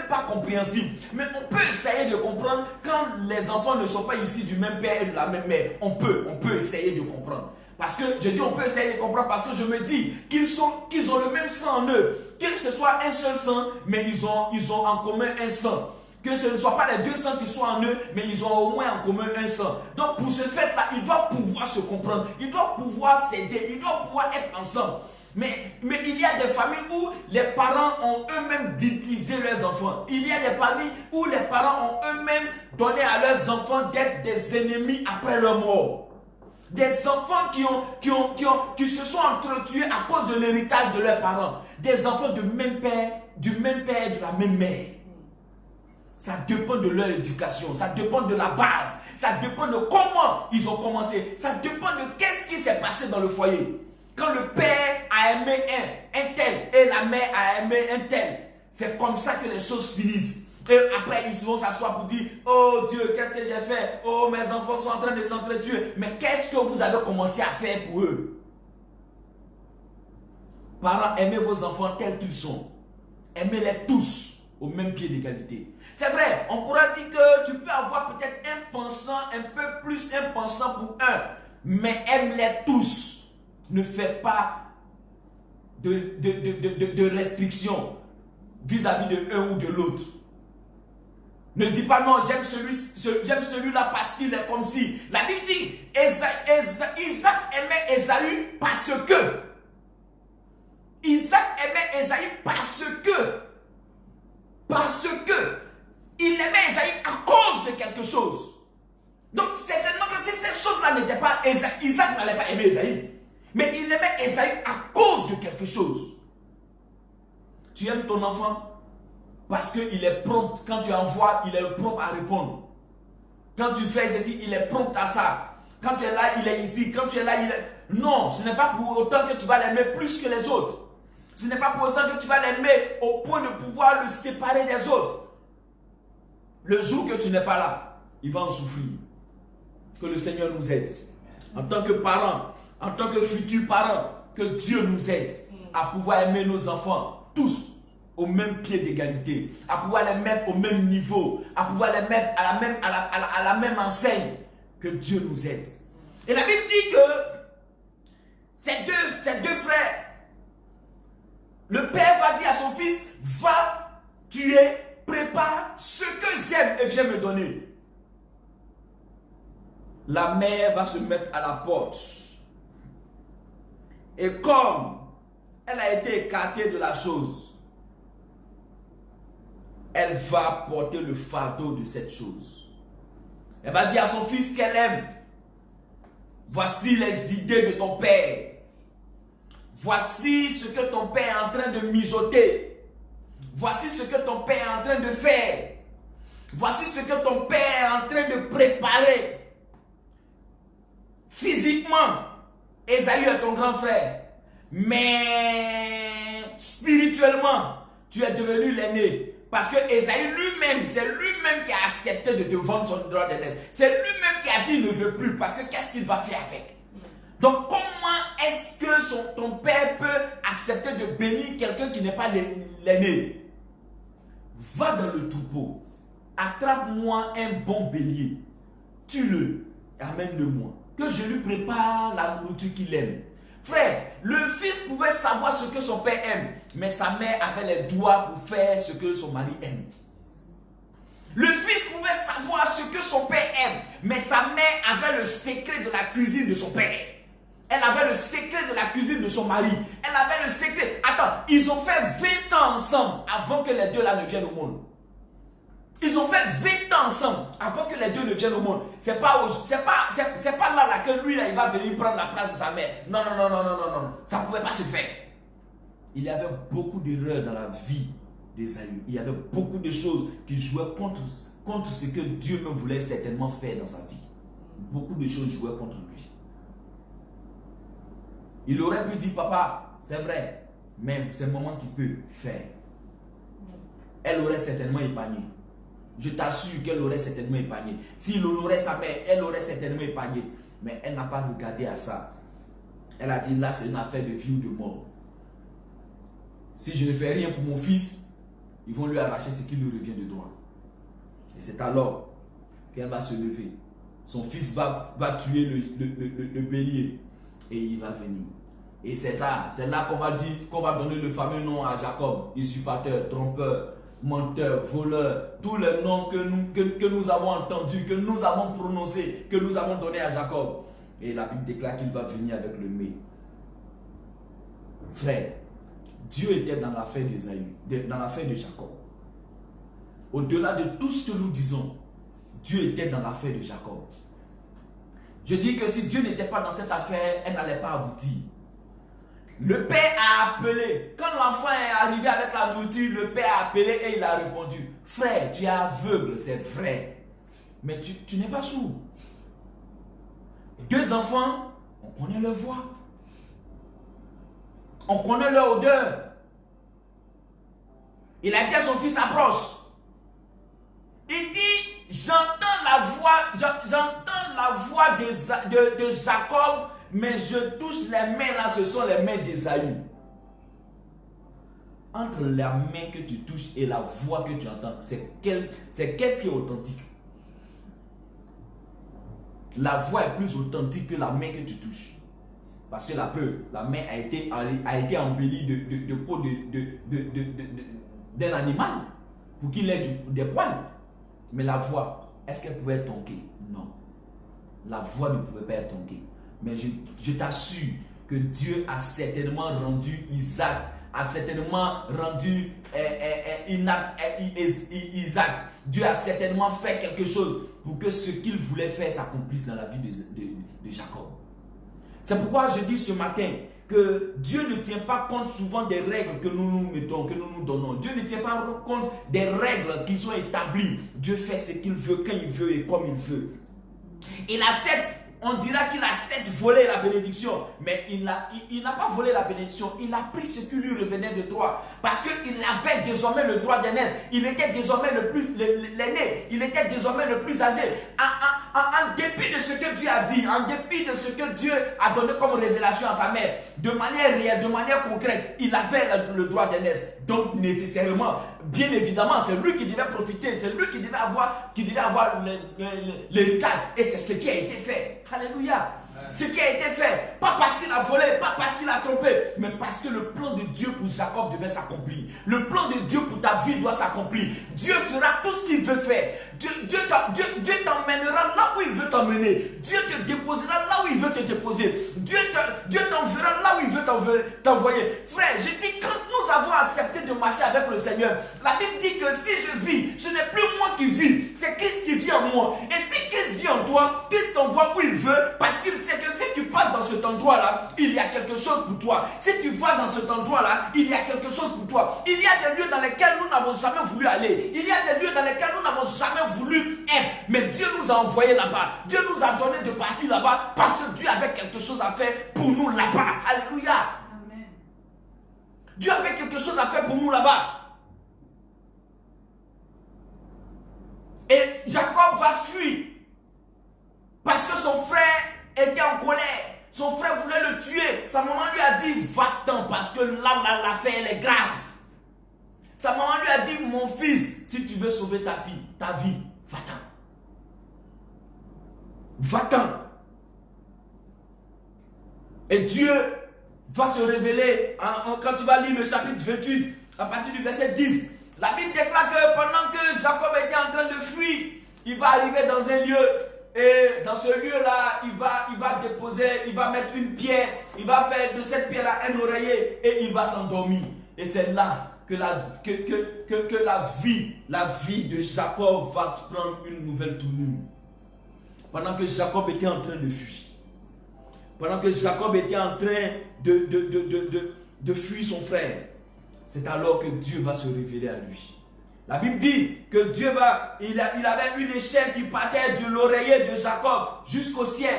A: pas compréhensible. Mais on peut essayer de comprendre quand les enfants ne sont pas issus du même père et de la même mère. On peut essayer de comprendre. Parce que je dis on peut essayer de comprendre parce que je me dis qu'ils ont le même sang en eux. Que ce soit un seul sang, mais ils ont en commun un sang. Que ce ne soit pas les deux sangs qui sont en eux, mais ils ont au moins en commun un sang. Donc pour ce fait-là, ils doivent pouvoir se comprendre. Ils doivent pouvoir s'aider. Ils doivent pouvoir être ensemble. Mais il y a des familles où les parents ont eux-mêmes divisé leurs enfants. Il y a des familles où les parents ont eux-mêmes donné à leurs enfants d'être des ennemis après leur mort. Des enfants qui se sont entretués à cause de l'héritage de leurs parents. Des enfants du même père et de la même mère. Ça dépend de leur éducation, ça dépend de la base, ça dépend de comment ils ont commencé, ça dépend de qu'est-ce qui s'est passé dans le foyer. Quand le père a aimé un tel et la mère a aimé un tel, c'est comme ça que les choses finissent. Et après, ils vont s'asseoir pour dire, oh Dieu, qu'est-ce que j'ai fait? Oh, mes enfants sont en train de s'entretuer. Mais qu'est-ce que vous avez commencé à faire pour eux? Parents, aimez vos enfants tels qu'ils sont. Aimez-les tous au même pied d'égalité. C'est vrai, on pourra dire que tu peux avoir peut-être un penchant, un peu plus un penchant pour un. Mais aime-les tous. Ne fais pas de restrictions vis-à-vis de un ou de l'autre. Ne dis pas non, j'aime celui-là parce qu'il est comme si. La Bible dit, Isaac aimait Ésaü parce que. Isaac aimait Ésaü parce que il aimait Ésaü à cause de quelque chose. Donc certainement que si cette chose-là n'était pas Isaac n'allait pas aimer Ésaü. Mais il aimait Ésaü à cause de quelque chose. Tu aimes ton enfant parce qu'il est prompt. Quand tu envoies, il est prompt à répondre. Quand tu fais ceci, il est prompt à ça. Quand tu es là, il est ici. Quand tu es là, il est... Non, ce n'est pas pour autant que tu vas l'aimer plus que les autres. Ce n'est pas pour autant que tu vas l'aimer au point de pouvoir le séparer des autres. Le jour que tu n'es pas là, il va en souffrir. Que le Seigneur nous aide. En tant que parents, en tant que futurs parents, que Dieu nous aide à pouvoir aimer nos enfants, tous au même pied d'égalité, à pouvoir les mettre au même niveau, à pouvoir les mettre à la même enseigne. Que Dieu nous aide. Et la Bible dit que ces deux frères, le père va dire à son fils, va tuer, prépare ce que j'aime et viens me donner. La mère va se mettre à la porte. Et comme elle a été écartée de la chose, elle va porter le fardeau de cette chose. Elle va dire à son fils qu'elle aime. Voici les idées de ton père. Voici ce que ton père est en train de mijoter. Voici ce que ton père est en train de faire. Voici ce que ton père est en train de préparer. Physiquement, Ésaü est ton grand frère. Mais spirituellement, tu es devenu l'aîné. Parce que Ésaü lui-même, c'est lui-même qui a accepté de te vendre son droit d'aînesse. C'est lui-même qui a dit il ne veut plus. Parce que qu'est-ce qu'il va faire avec? Donc comment est-ce que ton père peut accepter de bénir quelqu'un qui n'est pas l'aîné? Va dans le troupeau. Attrape-moi un bon bélier. Tue-le. Amène-le-moi. Que je lui prépare la nourriture qu'il aime. Frère, le fils pouvait savoir ce que son père aime, mais sa mère avait les doigts pour faire ce que son mari aime. Le fils pouvait savoir ce que son père aime, mais sa mère avait le secret de la cuisine de son père. Elle avait le secret de la cuisine de son mari. Elle avait le secret. Attends, ils ont fait 20 ans ensemble avant que les deux là ne viennent au monde. Ils ont fait 20 ans ensemble avant que les deux ne viennent au monde. C'est pas là que lui là, il va venir prendre la place de sa mère. Non. Ça ne pouvait pas se faire. Il y avait beaucoup d'erreurs dans la vie d'Ésaü. Il y avait beaucoup de choses qui jouaient contre ce que Dieu même voulait certainement faire dans sa vie. Beaucoup de choses jouaient contre lui. Il aurait pu dire, papa, c'est vrai, mais c'est maman qui peut faire. Elle aurait certainement épargné. Je t'assure qu'elle aurait certainement épargné. S'il honorait sa mère, elle aurait certainement épargné. Mais elle n'a pas regardé à ça. Elle a dit, là, c'est une affaire de vie ou de mort. Si je ne fais rien pour mon fils, ils vont lui arracher ce qui lui revient de droit. Et c'est alors qu'elle va se lever. Son fils va tuer le bélier. Et il va venir. Et c'est là qu'on va donner le fameux nom à Jacob. Usurpateur, trompeur, menteur, voleur. Tous les noms que nous avons entendus, que nous avons prononcés, que nous avons donnés à Jacob. Et la Bible déclare qu'il va venir avec le mais. Frère, Dieu était dans l'affaire d'Ésaü, dans l'affaire de Jacob. Au-delà de tout ce que nous disons, Dieu était dans l'affaire de Jacob. Je dis que si Dieu n'était pas dans cette affaire, elle n'allait pas aboutir. Le père a appelé. Quand l'enfant est arrivé avec la nourriture, le père a appelé et il a répondu, frère, tu es aveugle, c'est vrai. Mais tu n'es pas sourd. Deux enfants, on connaît leur voix. On connaît leur odeur. Il a dit à son fils, approche. Il dit, j'entends la voix de Jacob, mais je touche les mains là, ce sont les mains d'Ésaü. Entre la main que tu touches et la voix que tu entends, c'est qu'est-ce qui est authentique? La voix est plus authentique que la main que tu touches. Parce que la preuve, la main a été embellie de peau d'un animal pour qu'il ait des poils. Mais la voix, est-ce qu'elle pouvait être tonkée? Non. La voix ne pouvait pas être tonkée. Mais je t'assure que Dieu a certainement rendu Isaac, a certainement rendu Isaac. Dieu a certainement fait quelque chose pour que ce qu'il voulait faire s'accomplisse dans la vie de Jacob. C'est pourquoi je dis ce matin que Dieu ne tient pas compte souvent des règles que nous nous mettons, que nous nous donnons. Dieu ne tient pas compte des règles qui sont établies. Dieu fait ce qu'il veut, quand il veut et comme il veut. On dira qu'il a volé la bénédiction, mais il n'a pas volé la bénédiction, il a pris ce qui lui revenait de droit, parce qu'il avait désormais le droit d'aînesse, il était désormais l'aîné, il était désormais le plus âgé, en dépit de ce que Dieu a dit, en dépit de ce que Dieu a donné comme révélation à sa mère, de manière réelle, de manière concrète, il avait le droit d'aînesse. Donc nécessairement, bien évidemment, c'est lui qui devait profiter, c'est lui qui devait avoir l'héritage, et c'est ce qui a été fait. Alléluia. Ce qui a été fait, pas parce qu'il a volé, pas parce qu'il a trompé, mais parce que le plan de Dieu pour Jacob devait s'accomplir. Le plan de Dieu pour ta vie doit s'accomplir. Dieu fera tout ce qu'il veut faire. Dieu t'emmènera là où il veut t'emmener. Dieu te déposera là où il veut te déposer. Dieu t'enverra là où il veut t'envoyer. Frère, je dis, quand nous avons accepté de marcher avec le Seigneur, la Bible dit que si je vis, ce n'est plus moi qui vis, c'est Christ qui vit en moi. Et si Christ vit en toi, Christ t'envoie où il veut, parce qu'il sait que si tu passes dans cet endroit-là, il y a quelque chose pour toi. Si tu vas dans cet endroit-là, il y a quelque chose pour toi. Il y a des lieux dans lesquels nous n'avons jamais voulu aller. Il y a des lieux dans lesquels nous n'avons jamais voulu être. Mais Dieu nous a envoyés là-bas. Dieu nous a donné de partir là-bas parce que Dieu avait quelque chose à faire pour nous là-bas. Alléluia. Amen. Dieu avait quelque chose à faire pour nous là-bas. Et Jacob va fuir parce que son frère était en colère. Son frère voulait le tuer. Sa maman lui a dit, va-t'en, parce que là, l'affaire, elle est grave. Sa maman lui a dit, mon fils, si tu veux sauver ta vie, va-t'en. Va-t'en. Et Dieu va se révéler, quand tu vas lire le chapitre 28, à partir du verset 10, la Bible déclare que pendant que Jacob était en train de fuir, il va arriver dans un lieu. Et dans ce lieu-là, il va déposer, il va mettre une pierre, il va faire de cette pierre-là un oreiller et il va s'endormir. Et c'est là que la vie de Jacob va prendre une nouvelle tournure. Pendant que Jacob était en train de fuir, pendant que Jacob était en train de fuir son frère, c'est alors que Dieu va se révéler à lui. La Bible dit que Dieu il avait une échelle qui partait de l'oreiller de Jacob jusqu'au ciel.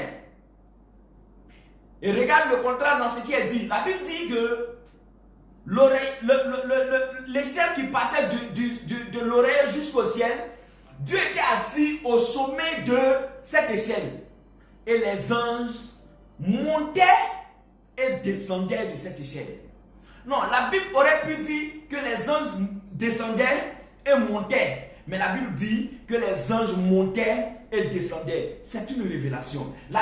A: Et regarde le contraste dans ce qui est dit. La Bible dit que l'échelle qui partait de l'oreiller jusqu'au ciel, Dieu était assis au sommet de cette échelle. Et les anges montaient et descendaient de cette échelle. Non, la Bible aurait pu dire que les anges descendaient et montaient. Mais la Bible dit que les anges montaient et descendaient. C'est une révélation. Les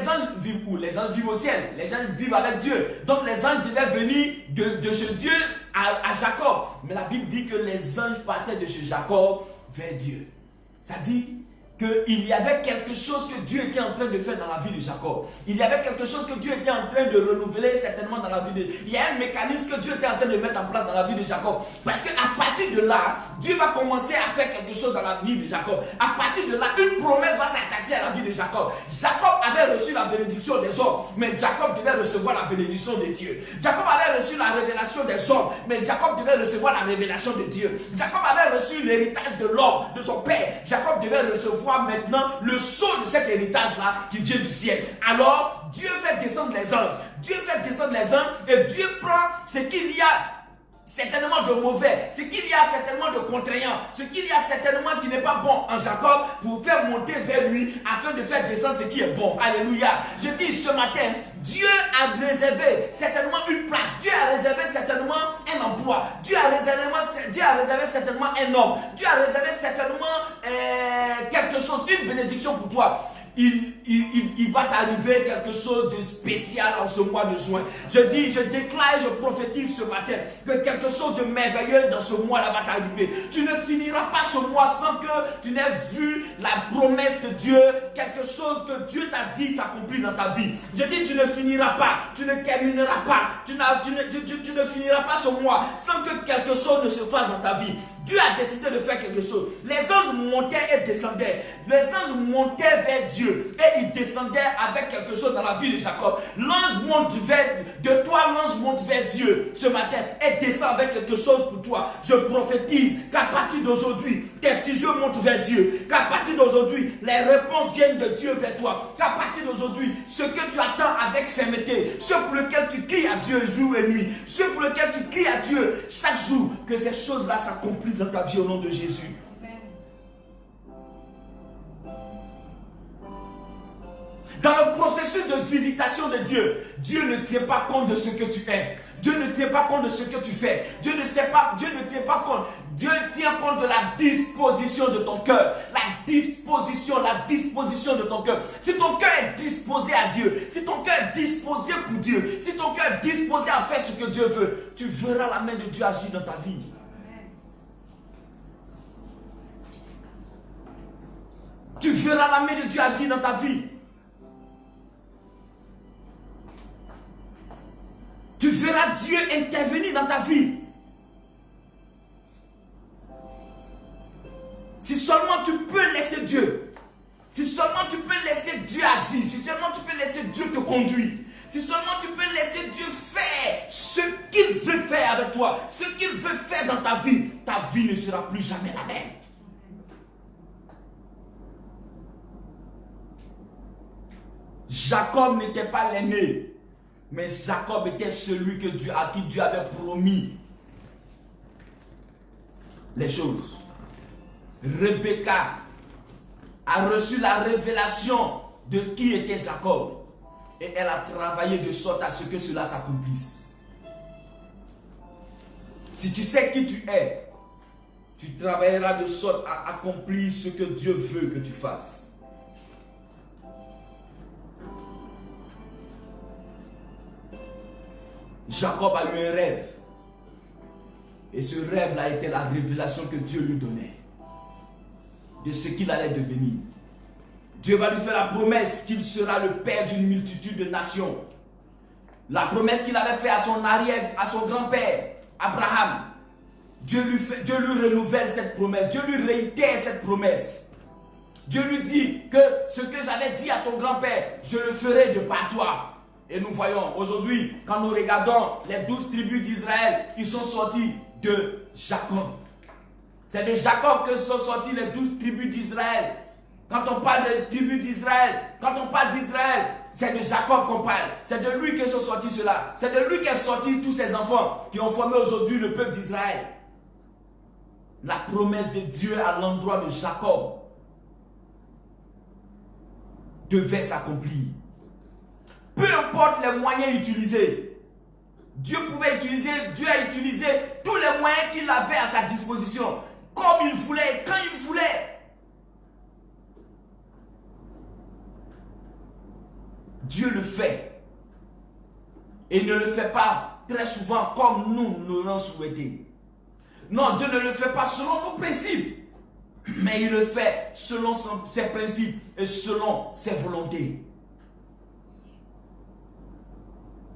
A: anges vivent où? Les anges vivent au ciel. Les anges vivent avec Dieu. Donc les anges devaient venir de chez Dieu à Jacob. Mais la Bible dit que les anges partaient de chez Jacob vers Dieu. Ça dit qu'il y avait quelque chose que Dieu était en train de faire dans la vie de Jacob. Il y avait quelque chose que Dieu était en train de renouveler certainement dans la vie de... Il y a un mécanisme que Dieu était en train de mettre en place dans la vie de Jacob. Parce qu'à partir de là, Dieu va commencer à faire quelque chose dans la vie de Jacob. À partir de là, une promesse va s'attacher à la vie de Jacob. Jacob avait reçu la bénédiction des hommes, mais Jacob devait recevoir la bénédiction de Dieu. Jacob avait reçu la révélation des hommes, mais Jacob devait recevoir la révélation de Dieu. Jacob avait reçu l'héritage de l'homme, de son père. Jacob devait recevoir maintenant le sceau de cet héritage-là qui vient du ciel. Alors, Dieu fait descendre les anges. Dieu fait descendre les anges et Dieu prend ce qu'il y a certainement de mauvais, ce qu'il y a certainement de contraignant, ce qu'il y a certainement qui n'est pas bon en Jacob pour faire monter vers lui afin de faire descendre ce qui est bon. Alléluia. Je dis ce matin, Dieu a réservé certainement une place. Dieu a réservé certainement un emploi. Dieu a réservé certainement un homme. Dieu a réservé certainement quelque chose, une bénédiction pour toi. il va t'arriver quelque chose de spécial en ce mois de juin. Je déclare et je prophétise ce matin que quelque chose de merveilleux dans ce mois-là va t'arriver. Tu ne finiras pas ce mois sans que tu n'aies vu la promesse de Dieu, quelque chose que Dieu t'a dit s'accomplir dans ta vie. Je dis, tu ne finiras pas, tu ne termineras pas, tu ne finiras pas ce mois sans que quelque chose ne se fasse dans ta vie. Dieu a décidé de faire quelque chose. Les anges montaient et descendaient. Les anges montaient vers Dieu et ils descendaient avec quelque chose dans la vie de Jacob. L'ange monte de toi, l'ange monte vers Dieu ce matin et descend avec quelque chose pour toi. Je prophétise qu'à partir d'aujourd'hui, tes ciseaux montent vers Dieu. Qu'à partir d'aujourd'hui, les réponses viennent de Dieu vers toi. Qu'à partir d'aujourd'hui, ce que tu attends avec fermeté, ce pour lequel tu cries à Dieu jour et nuit, ce pour lequel tu cries à Dieu chaque jour, que ces choses-là s'accomplissent dans ta vie au nom de Jésus. Dans le processus de visitation de Dieu, Dieu ne tient pas compte de ce que tu es. Dieu ne tient pas compte de ce que tu fais. Dieu ne tient pas compte. Dieu tient compte de la disposition de ton cœur. La disposition de ton cœur. Si ton cœur est disposé à Dieu, si ton cœur est disposé pour Dieu, si ton cœur est disposé à faire ce que Dieu veut, tu verras la main de Dieu agir dans ta vie. Tu verras la main de Dieu agir dans ta vie. Tu verras Dieu intervenir dans ta vie. Si seulement tu peux laisser Dieu. Si seulement tu peux laisser Dieu agir. Si seulement tu peux laisser Dieu te conduire. Si seulement tu peux laisser Dieu faire ce qu'il veut faire avec toi. Ce qu'il veut faire dans ta vie ne sera plus jamais la même. Jacob n'était pas l'aîné. Mais Jacob était celui à qui Dieu avait promis les choses. Rebecca a reçu la révélation de qui était Jacob. Et elle a travaillé de sorte à ce que cela s'accomplisse. Si tu sais qui tu es, tu travailleras de sorte à accomplir ce que Dieu veut que tu fasses. Jacob a eu un rêve. Et ce rêve-là était la révélation que Dieu lui donnait de ce qu'il allait devenir. Dieu va lui faire la promesse qu'il sera le père d'une multitude de nations. La promesse qu'il avait faite à son grand-père, Abraham. Dieu lui renouvelle cette promesse. Dieu lui réitère cette promesse. Dieu lui dit que ce que j'avais dit à ton grand-père, je le ferai de par toi. Et nous voyons aujourd'hui, quand nous regardons les 12 tribus d'Israël, ils sont sortis de Jacob. C'est de Jacob que sont sortis les 12 tribus d'Israël. Quand on parle des tribus d'Israël, quand on parle d'Israël, c'est de Jacob qu'on parle. C'est de lui que sont sortis ceux-là. C'est de lui qu'est sorti tous ces enfants qui ont formé aujourd'hui le peuple d'Israël. La promesse de Dieu à l'endroit de Jacob devait s'accomplir. Peu importe les moyens utilisés, Dieu a utilisé tous les moyens qu'il avait à sa disposition, comme il voulait, quand il voulait. Dieu le fait. Et il ne le fait pas très souvent comme nous l'aurions souhaité. Non, Dieu ne le fait pas selon nos principes, mais il le fait selon ses principes et selon ses volontés.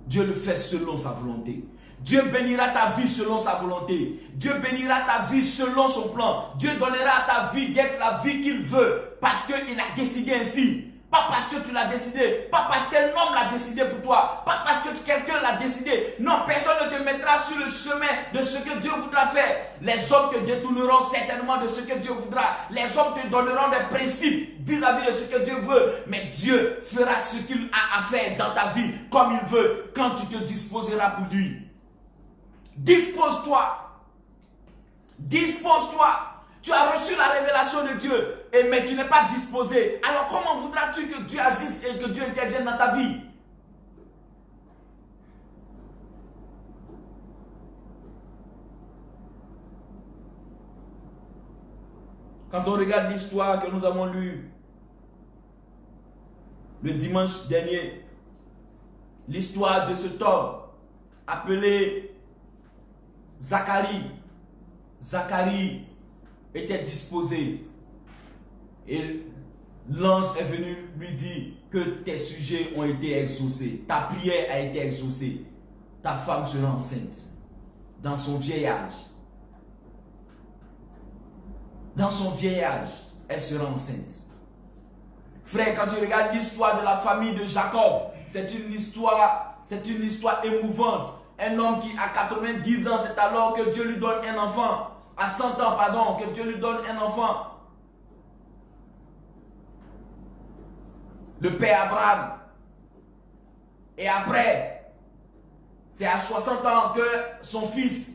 A: Dieu le fait selon sa volonté. Dieu bénira ta vie selon sa volonté. Dieu bénira ta vie selon son plan. Dieu donnera à ta vie d'être la vie qu'il veut parce qu'il a décidé ainsi. Pas parce que tu l'as décidé, pas parce qu'un homme l'a décidé pour toi, pas parce que quelqu'un l'a décidé. Non, personne ne te mettra sur le chemin de ce que Dieu voudra faire. Les hommes te détourneront certainement de ce que Dieu voudra. Les hommes te donneront des principes vis-à-vis de ce que Dieu veut. Mais Dieu fera ce qu'il a à faire dans ta vie comme il veut quand tu te disposeras pour lui. Dispose-toi. Dispose-toi. Tu as reçu la révélation de Dieu, mais tu n'es pas disposé. Alors comment voudras-tu que Dieu agisse et que Dieu intervienne dans ta vie? Quand on regarde l'histoire que nous avons lue le dimanche dernier, l'histoire de cet homme appelé Zacharie. Zacharie était disposé et l'ange est venu lui dire que tes sujets ont été exaucés, ta prière a été exaucée, ta femme sera enceinte dans son vieil âge. Dans son vieil âge, elle sera enceinte. Frère, quand tu regardes l'histoire de la famille de Jacob, c'est une histoire émouvante. Un homme qui a 90 ans, c'est alors que Dieu lui donne un enfant. À 100 ans, pardon, que Dieu lui donne un enfant. Le père Abraham. Et après, c'est à 60 ans que son fils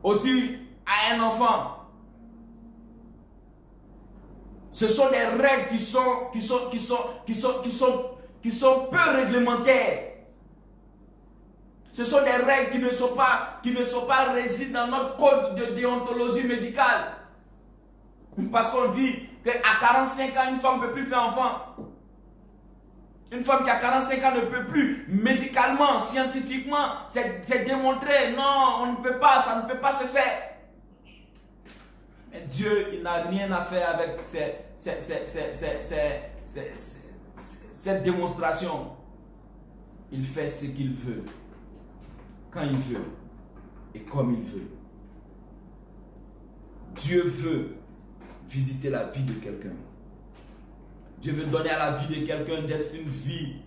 A: aussi a un enfant. Ce sont des règles qui sont peu réglementaires. Ce sont des règles qui ne sont pas régies dans notre code de déontologie médicale. Parce qu'on dit qu'à 45 ans, une femme ne peut plus faire enfant. Une femme qui a 45 ans ne peut plus. Médicalement, scientifiquement, c'est démontré. Non, on ne peut pas, ça ne peut pas se faire. Mais Dieu, il n'a rien à faire avec cette démonstration. Il fait ce qu'il veut, quand il veut et comme il veut. Dieu veut visiter la vie de quelqu'un. Dieu veut donner à la vie de quelqu'un d'être une vie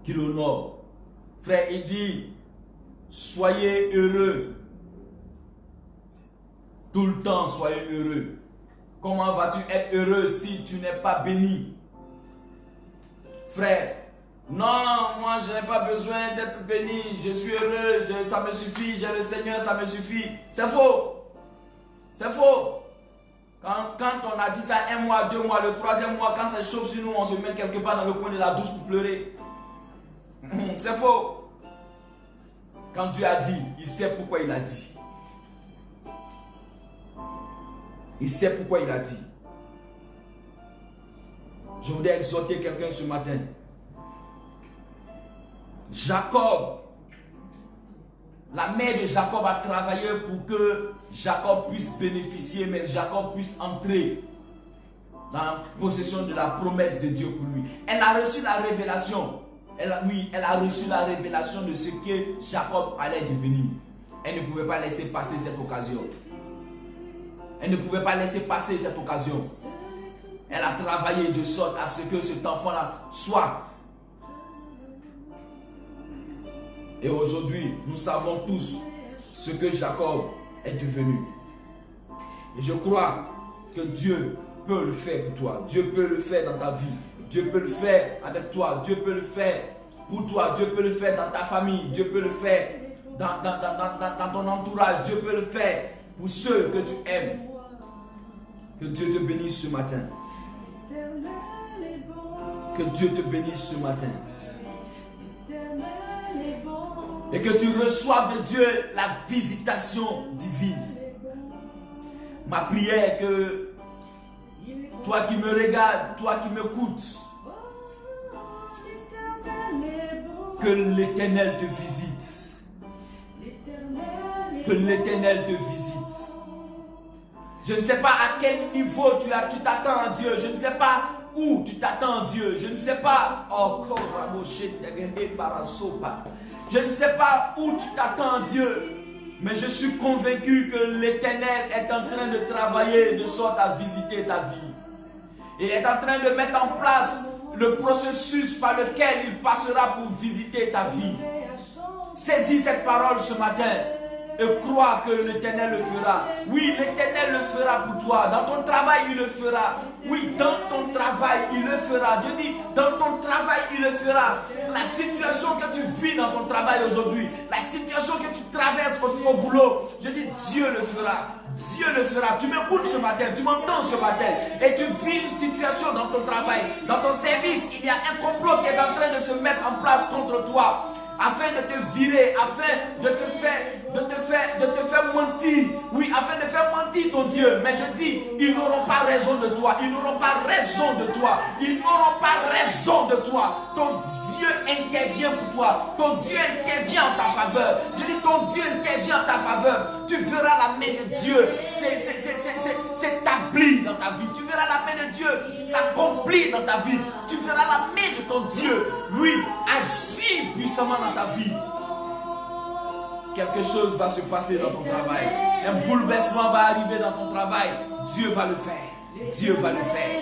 A: qui l'honore. Frère, il dit, soyez heureux. Tout le temps, soyez heureux. Comment vas-tu être heureux si tu n'es pas béni? Frère, non, moi je n'ai pas besoin d'être béni. Je suis heureux, ça me suffit. J'ai le Seigneur, ça me suffit. C'est faux. C'est faux. Quand on a dit ça 1 mois, 2 mois, le 3e mois, quand ça chauffe sur nous, on se met quelque part dans le coin de la douche pour pleurer. C'est faux. Quand Dieu a dit, il sait pourquoi il a dit. Il sait pourquoi il a dit. Je voudrais exhorter quelqu'un ce matin. Jacob, la mère de Jacob a travaillé pour que Jacob puisse bénéficier, mais Jacob puisse entrer dans la possession de la promesse de Dieu pour lui. Elle a reçu la révélation. Elle a reçu la révélation de ce que Jacob allait devenir. Elle ne pouvait pas laisser passer cette occasion. Elle ne pouvait pas laisser passer cette occasion. Elle a travaillé de sorte à ce que cet enfant-là soit. Et aujourd'hui, nous savons tous ce que Jacob est devenu. Et je crois que Dieu peut le faire pour toi. Dieu peut le faire dans ta vie. Dieu peut le faire avec toi. Dieu peut le faire pour toi. Dieu peut le faire dans ta famille. Dieu peut le faire dans ton entourage. Dieu peut le faire pour ceux que tu aimes. Que Dieu te bénisse ce matin. Que Dieu te bénisse ce matin. Et que tu reçoives de Dieu la visitation divine. Ma prière est que toi qui me regardes, toi qui m'écoutes, que l'Éternel te visite. Que l'Éternel te visite. Je ne sais pas à quel niveau tu t'attends à Dieu. Je ne sais pas où tu t'attends à Dieu. Je ne sais pas. Je ne sais pas où tu t'attends à Dieu. Mais je suis convaincu que l'Éternel est en train de travailler de sorte à visiter ta vie. Il est en train de mettre en place le processus par lequel il passera pour visiter ta vie. Saisis cette parole ce matin. Et crois que l'Éternel le fera. Oui, l'Éternel le fera pour toi. Dans ton travail, il le fera. Oui, dans ton travail, il le fera. Je dis, dans ton travail, il le fera. La situation que tu vis dans ton travail aujourd'hui, la situation que tu traverses au boulot, je dis, Dieu le fera. Dieu le fera. Tu m'écoutes ce matin, tu m'entends ce matin. Et tu vis une situation dans ton travail, dans ton service, il y a un complot qui est en train de se mettre en place contre toi. Afin de te virer, afin de te faire mentir. Oui, afin de faire mentir menti ton Dieu, mais je dis, ils n'auront pas raison de toi. Ils n'auront pas raison de toi. Ils n'auront pas raison de toi. Ton Dieu intervient pour toi. Ton Dieu intervient en ta faveur. Je dis, ton Dieu intervient en ta faveur. Tu verras la main de Dieu s'établir dans ta vie. Tu verras la main de Dieu s'accomplir dans ta vie. Tu verras la main de ton Dieu, lui, agir puissamment dans ta vie. Quelque chose va se passer dans ton travail. Un bouleversement va arriver dans ton travail. Dieu va le faire. Dieu va le faire.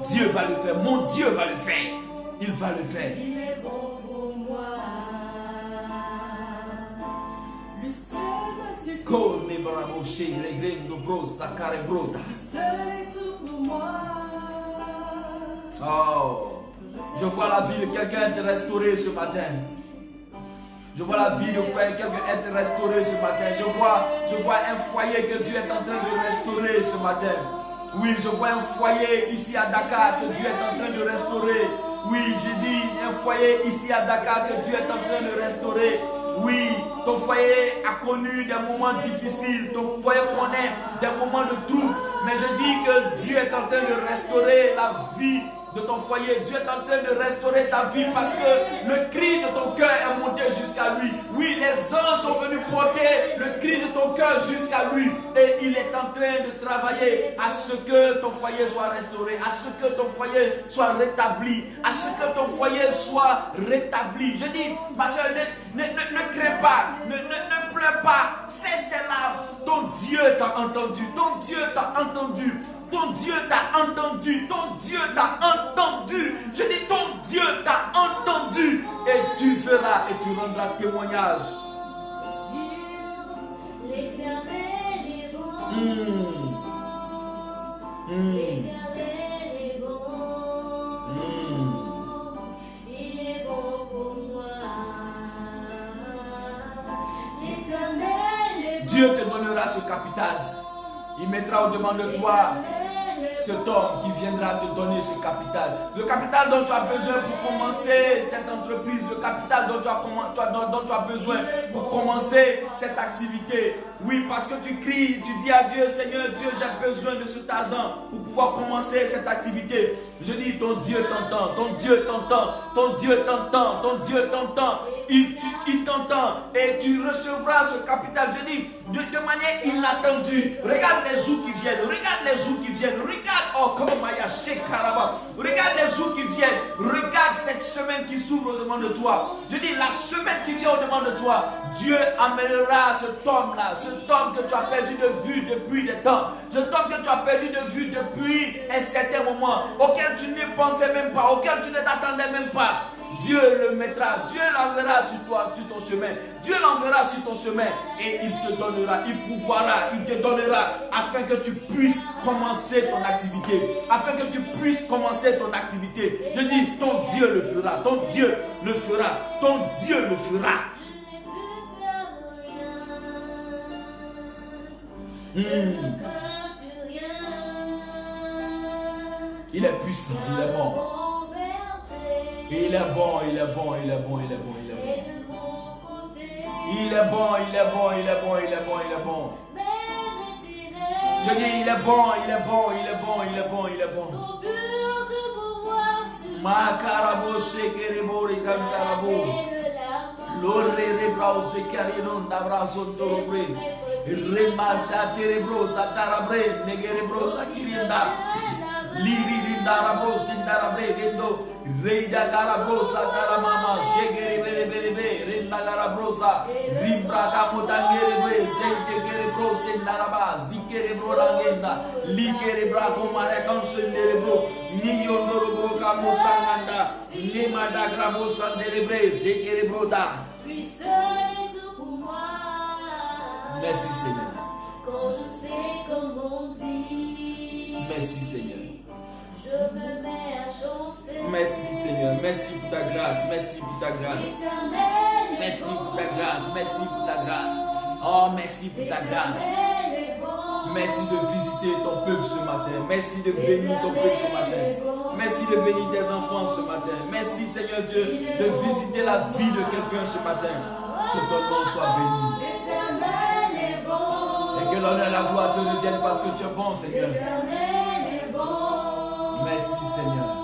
A: Dieu va le faire. Mon Dieu va le faire. Il va le faire.
B: Il est bon pour moi. Le seul m'a suffi. Le seul est tout pour moi.
A: Oh, je vois la vie de quelqu'un être restaurée ce matin. Je vois la vie de quelqu'un être restaurée ce matin. Je vois un foyer que Dieu est en train de restaurer ce matin. Oui, je vois un foyer ici à Dakar que Dieu est en train de restaurer. Oui, j'ai dit un foyer ici à Dakar que Dieu est en train de restaurer. Oui, ton foyer a connu des moments difficiles. Ton foyer connaît des moments de tout. Mais je dis que Dieu est en train de restaurer la vie de ton foyer. Dieu est en train de restaurer ta vie parce que le cri de ton cœur est monté jusqu'à lui. Oui, les anges sont venus porter le cri de ton cœur jusqu'à lui. Et il est en train de travailler à ce que ton foyer soit restauré, à ce que ton foyer soit rétabli, à ce que ton foyer soit rétabli. Je dis, ma soeur, ne crains pas, ne pleure pas, sèche tes larmes. Ton Dieu t'a entendu, ton Dieu t'a entendu. Ton Dieu t'a entendu, ton Dieu t'a entendu. Je dis, ton Dieu t'a entendu. Et tu verras et tu rendras témoignage.
B: L'Éternel est bon. L'Éternel est bon. Il est bon pour moi. L'Éternel est bon.
A: Dieu te donnera ce capital. Il mettra au-devant de toi cet homme qui viendra te donner ce capital. Le capital dont tu as besoin pour commencer cette entreprise. Le capital dont tu as besoin pour commencer cette activité. Oui, parce que tu cries, tu dis à Dieu, Seigneur, Dieu, j'ai besoin de cet argent pour pouvoir commencer cette activité. Je dis, ton Dieu t'entend, ton Dieu t'entend, ton Dieu t'entend, ton Dieu t'entend. Il t'entend et tu recevras ce capital. Je dis, de manière inattendue. Regarde les jours qui viennent, regarde les jours qui viennent, regarde, oh, comment Maya Shekaraba. Regarde les jours qui viennent, regarde cette semaine qui s'ouvre au-devant de toi. Je dis, la semaine qui vient au-devant de toi, Dieu amènera cet homme-là, cet homme que tu as perdu de vue depuis des temps, cet homme que tu as perdu de vue depuis un certain moment, auquel tu ne pensais même pas, auquel tu ne t'attendais même pas. Dieu le mettra, Dieu l'enverra sur toi, sur ton chemin. Dieu l'enverra sur ton chemin et il te donnera, il pourvoira, il te donnera afin que tu puisses commencer ton activité. Afin que tu puisses commencer ton activité. Je dis, ton Dieu le fera, ton Dieu le fera, ton Dieu le fera. Il est puissant, il est bon. Il est bon, il est bon, il est bon, il est bon, il est bon. Il est bon, il est bon, il est bon, il est bon, il est bon. Je dis, il est bon, il est bon, il est bon, il est bon, il est bon. Makarabo shekerebo rigantarabo. Lore rebrause karinon dabrazo dorobre. Remasa terebro satarabre negerebro sakirinda. Liri rindarabo sindarabre gendo. Reida garabrosa taramama shegerebelebelebe renda garabrosa rimbra kamotangere sente gerebro sendaraba zikerebro rangenda likerebra komare kansenderebro ni yondoro bro kamosanganda ni mada grabosa derebre zekerebro da. Merci Seigneur.
B: Quand je sais comment dire.
A: Merci Seigneur.
B: Je me mets à chanter.
A: Merci Seigneur, merci pour ta grâce, merci pour ta grâce. Merci pour ta grâce, merci pour ta grâce. Oh, merci pour ta grâce. Merci de visiter ton peuple ce matin. Merci de bénir ton peuple ce matin. Merci de bénir tes enfants ce matin. Merci Seigneur Dieu de visiter la vie de quelqu'un ce matin. Que ton nom soit béni. Et que l'honneur et la gloire te reviennent parce que tu es bon, Seigneur.
B: L'Éternel est bon.
A: Merci, Seigneur.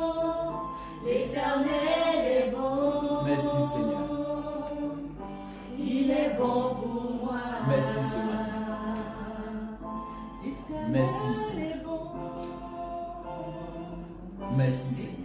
B: L'Éternel est bon.
A: Merci, Seigneur.
B: Il est bon pour moi.
A: Merci ce matin. Merci, Seigneur. Merci, Seigneur.